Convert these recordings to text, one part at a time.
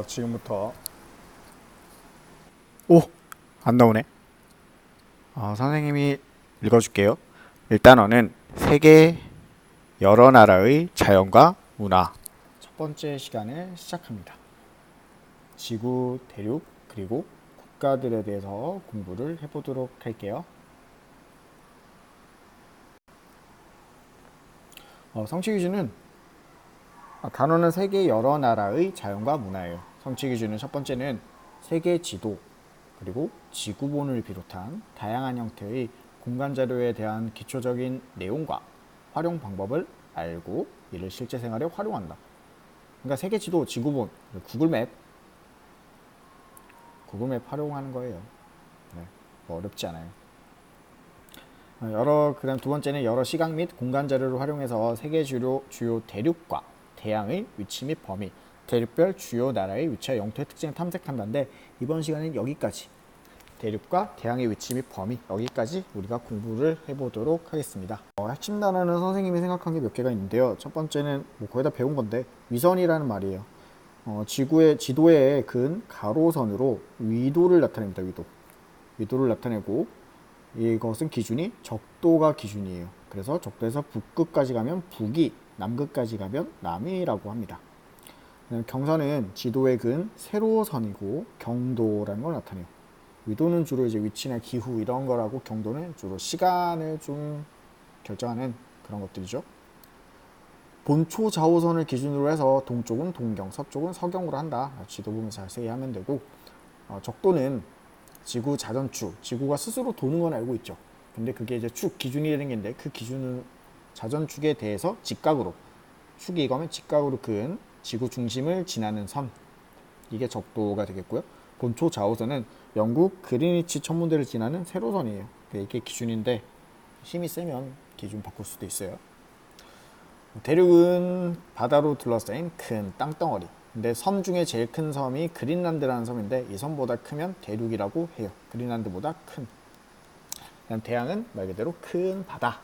지금부터 오! 안 나오네. 선생님이 읽어줄게요. 일단어는 세계 여러 나라의 자연과 문화. 첫 번째 시간을 시작합니다. 지구, 대륙, 그리고 국가들에 대해서 공부를 해보도록 할게요. 성취 기준은 단어는 세계 여러 나라의 자연과 문화예요. 성취 기준은 첫 번째는 세계 지도, 그리고 지구본을 비롯한 다양한 형태의 공간 자료에 대한 기초적인 내용과 활용 방법을 알고 이를 실제 생활에 활용한다. 그러니까 세계 지도, 지구본, 구글맵 활용하는 거예요. 네, 뭐 어렵지 않아요. 그다음 두 번째는 여러 시각 및 공간 자료를 활용해서 세계 주요 대륙과 대양의 위치 및 범위, 대륙별 주요 나라의 위치와 영토의 특징을 탐색한다는데 이번 시간은 여기까지 대륙과 대양의 위치 및 범위 여기까지 우리가 공부를 해보도록 하겠습니다. 핵심 단어는 선생님이 생각한 게 몇 개가 있는데요. 첫 번째는 거의 다 배운 건데 위선이라는 말이에요. 지구의 지도에 근 가로선으로 위도를 나타냅니다. 위도를 나타내고 이것은 기준이 적도가 기준이에요. 그래서 적도에서 북극까지 가면 북이, 남극까지 가면 남이라고 합니다. 경선은 지도의 근 세로선이고 경도라는 걸 나타내요. 위도는 주로 이제 위치나 기후 이런 거라고 경도는 주로 시간을 좀 결정하는 그런 것들이죠. 본초 좌우선을 기준으로 해서 동쪽은 동경, 서쪽은 서경으로 한다. 지도 보면서 자세히 하면 되고 적도는 지구 자전축, 지구가 스스로 도는 건 알고 있죠. 근데 그게 이제 축 기준이 되는 게 있는데 그 기준은 자전축에 대해서 직각으로 축이 이거면 직각으로 그은 지구 중심을 지나는 선 이게 적도가 되겠고요. 본초 좌우선은 영국 그린위치 천문대를 지나는 세로선이에요. 이게 기준인데 힘이 세면 기준 바꿀 수도 있어요. 대륙은 바다로 둘러싸인 큰 땅덩어리. 근데 섬 중에 제일 큰 섬이 그린란드라는 섬인데 이 섬보다 크면 대륙이라고 해요. 그린란드보다 큰. 대양은 말 그대로 큰 바다라고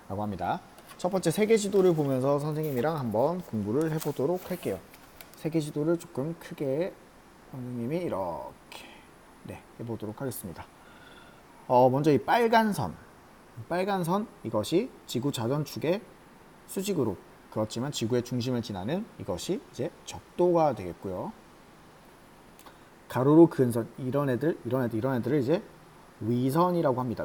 합니다. 첫 번째 세계 지도를 보면서 선생님이랑 한번 공부를 해보도록 할게요. 세계 지도를 조금 크게 선생님이 이렇게 해보도록 하겠습니다. 먼저 이 빨간 선 이것이 지구 자전축의 수직으로 그렇지만 지구의 중심을 지나는 이것이 이제 적도가 되겠고요. 가로로 그은 선 이런 애들을 이제 위선이라고 합니다.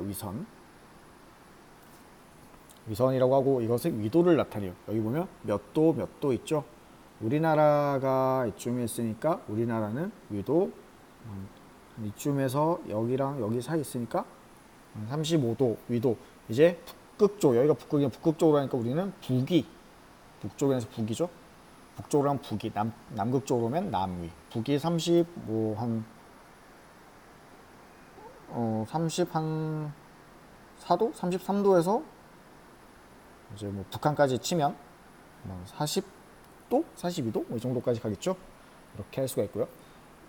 위선이라고 하고 이것은 위도를 나타내요. 여기 보면 몇 도 있죠. 우리나라가 이쯤에 있으니까 우리나라는 위도 이쯤에서 여기랑 여기 사이 있으니까 35도 위도. 이제 북극쪽, 여기가 북극이면 북극쪽으로 하니까 우리는 북쪽에서 북이죠. 북쪽으로 하면 북이, 남극쪽으로 오면 남위. 북이 30, 한 4도? 33도에서 이제 북한까지 치면 40도? 42도? 이 정도까지 가겠죠. 이렇게 할 수가 있고요.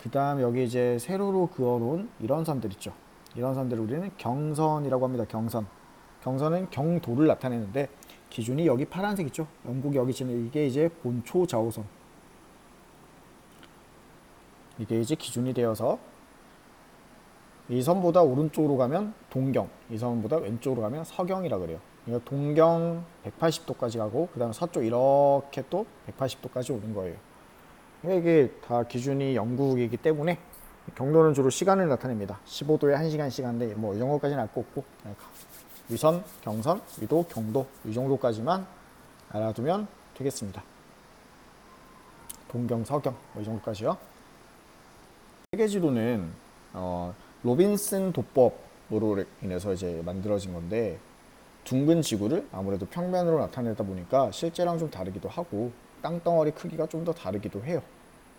그 다음 여기 이제 세로로 그어놓은 이런 선들 있죠. 이런 선들을 우리는 경선이라고 합니다. 경선은 경도를 나타내는데 기준이 여기 파란색 있죠. 영국 여기 지는 이게 이제 본초 좌우선. 이게 이제 기준이 되어서 이 선보다 오른쪽으로 가면 동경, 이 선보다 왼쪽으로 가면 서경이라 그래요. 그러니까 동경 180도까지 가고 그 다음에 서쪽 이렇게 또 180도까지 오는 거예요. 이게 다 기준이 영국이기 때문에 경도는 주로 시간을 나타냅니다. 15도에 1시간 시간인데 뭐 이 정도까지는 알 거 없고 위선, 경선, 위도, 경도 이 정도까지만 알아두면 되겠습니다. 동경, 서경 뭐 이 정도까지요. 세계지도는 로빈슨 도법으로 인해서 이제 만들어진 건데 둥근 지구를 아무래도 평면으로 나타내다 보니까 실제랑 좀 다르기도 하고 땅덩어리 크기가 좀 더 다르기도 해요.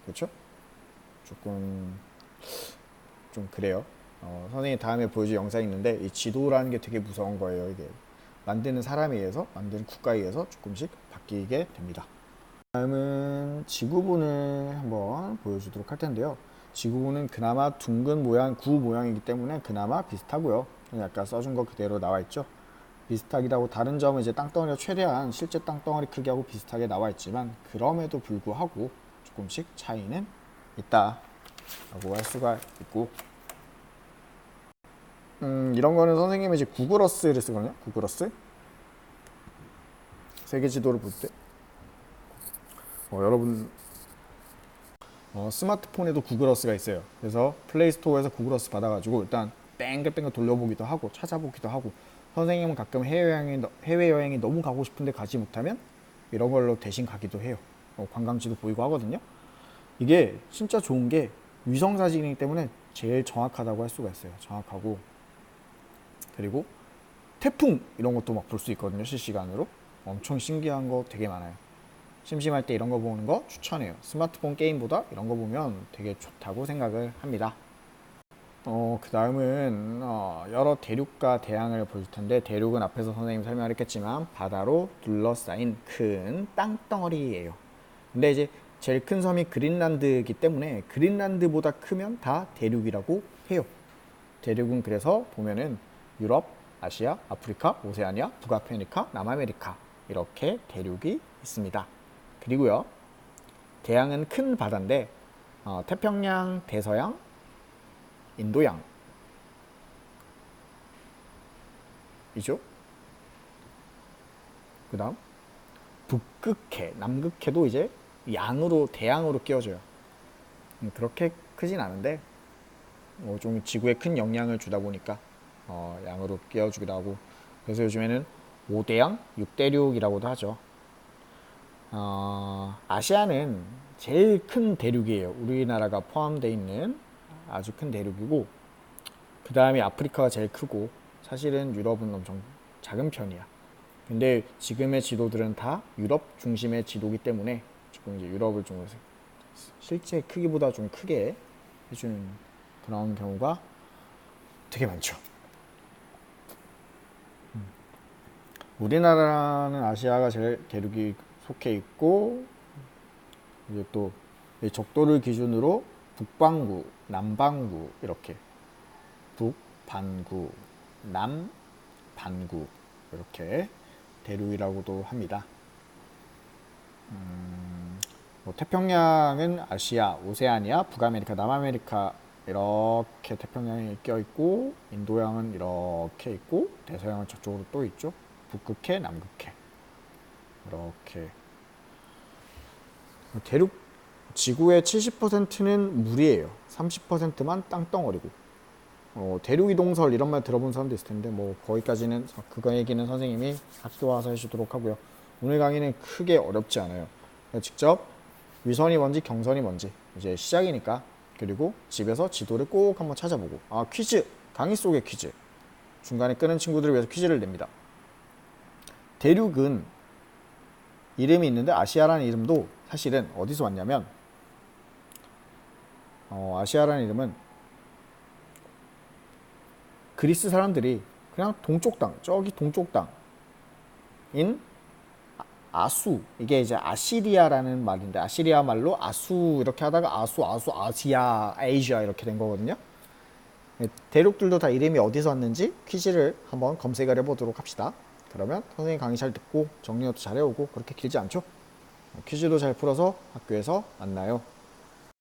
그렇죠? 조금 좀 그래요. 선생님 다음에 보여줄 영상이 있는데 이 지도라는 게 되게 무서운 거예요. 이게 만드는 사람에 의해서 만드는 국가에 의해서 조금씩 바뀌게 됩니다. 다음은 지구본을 한번 보여주도록 할 텐데요. 지구본은 그나마 둥근 모양, 구 모양이기 때문에 그나마 비슷하고요. 아까 써준 거 그대로 나와 있죠. 비슷하기도 하고 다른 점은 이제 땅덩어리가 최대한 실제 땅덩어리 크기하고 비슷하게 나와 있지만 그럼에도 불구하고 조금씩 차이는 있다 라고 할 수가 있고, 이런 거는 선생님이 이제 구글어스를 쓰거든요. 구글어스 세계 지도를 볼 때 여러분 스마트폰에도 구글어스가 있어요. 그래서 플레이스토어에서 구글어스 받아가지고 일단 뺑글뺑글 돌려보기도 하고 찾아보기도 하고, 선생님은 가끔 해외여행이 너무 가고 싶은데 가지 못하면 이런 걸로 대신 가기도 해요. 관광지도 보이고 하거든요. 이게 진짜 좋은 게 위성사진이기 때문에 제일 정확하다고 할 수가 있어요. 정확하고, 그리고 태풍 이런 것도 막 볼 수 있거든요. 실시간으로. 엄청 신기한 거 되게 많아요. 심심할 때 이런 거 보는 거 추천해요. 스마트폰 게임보다 이런 거 보면 되게 좋다고 생각을 합니다. 그 다음은 여러 대륙과 대양을 볼 텐데, 대륙은 앞에서 선생님이 설명을 했겠지만 바다로 둘러싸인 큰 땅덩어리예요. 근데 이제 제일 큰 섬이 그린란드이기 때문에 그린란드보다 크면 다 대륙이라고 해요. 대륙은 그래서 보면은 유럽, 아시아, 아프리카, 오세아니아, 북아메리카, 남아메리카 이렇게 대륙이 있습니다. 그리고요, 대양은 큰 바다인데 태평양, 대서양, 인도양 이죠. 그 다음 북극해, 남극해도 이제 양으로 대양으로 끼워져요. 그렇게 크진 않은데 좀 지구에 큰 영향을 주다 보니까 양으로 끼워주기도 하고, 그래서 요즘에는 5대양, 6대륙이라고도 하죠. 아시아는 제일 큰 대륙이에요. 우리나라가 포함되어 있는 아주 큰 대륙이고, 그 다음에 아프리카가 제일 크고, 사실은 유럽은 엄청 작은 편이야. 근데 지금의 지도들은 다 유럽 중심의 지도기 때문에 지금 이제 유럽을 좀 실제 크기보다 좀 크게 해주는 그런 경우가 되게 많죠. 우리나라는 아시아가 제일 대륙이 속해 있고, 이제 또 적도를 기준으로 북반구, 남반구 이렇게 북반구, 남반구 이렇게 대륙이라고도 합니다. 태평양은 아시아, 오세아니아, 북아메리카, 남아메리카 이렇게 태평양이 껴있고, 인도양은 이렇게 있고, 대서양은 저쪽으로 또 있죠. 북극해, 남극해 이렇게. 대륙 지구의 70%는 물이에요. 30%만 땅덩어리고. 대륙 이동설 이런 말 들어본 사람도 있을 텐데 뭐 거기까지는, 그거 얘기는 선생님이 학교 와서 해주도록 하고요. 오늘 강의는 크게 어렵지 않아요. 직접 위선이 뭔지 경선이 뭔지 이제 시작이니까, 그리고 집에서 지도를 꼭 한번 찾아보고, 퀴즈, 강의 속의 퀴즈, 중간에 끄는 친구들을 위해서 퀴즈를 냅니다. 대륙은 이름이 있는데 아시아라는 이름도 사실은 어디서 왔냐면, 아시아라는 이름은 그리스 사람들이 그냥 동쪽 땅, 저기 동쪽 땅인 아수, 이게 이제 아시리아라는 말인데, 아시리아 말로 아수 이렇게 하다가 아시아, 아시아 이렇게 된 거거든요. 대륙들도 다 이름이 어디서 왔는지 퀴즈를 한번 검색을 해보도록 합시다. 그러면 선생님 강의 잘 듣고 정리도 잘 해오고 그렇게 길지 않죠? 퀴즈도 잘 풀어서 학교에서 만나요.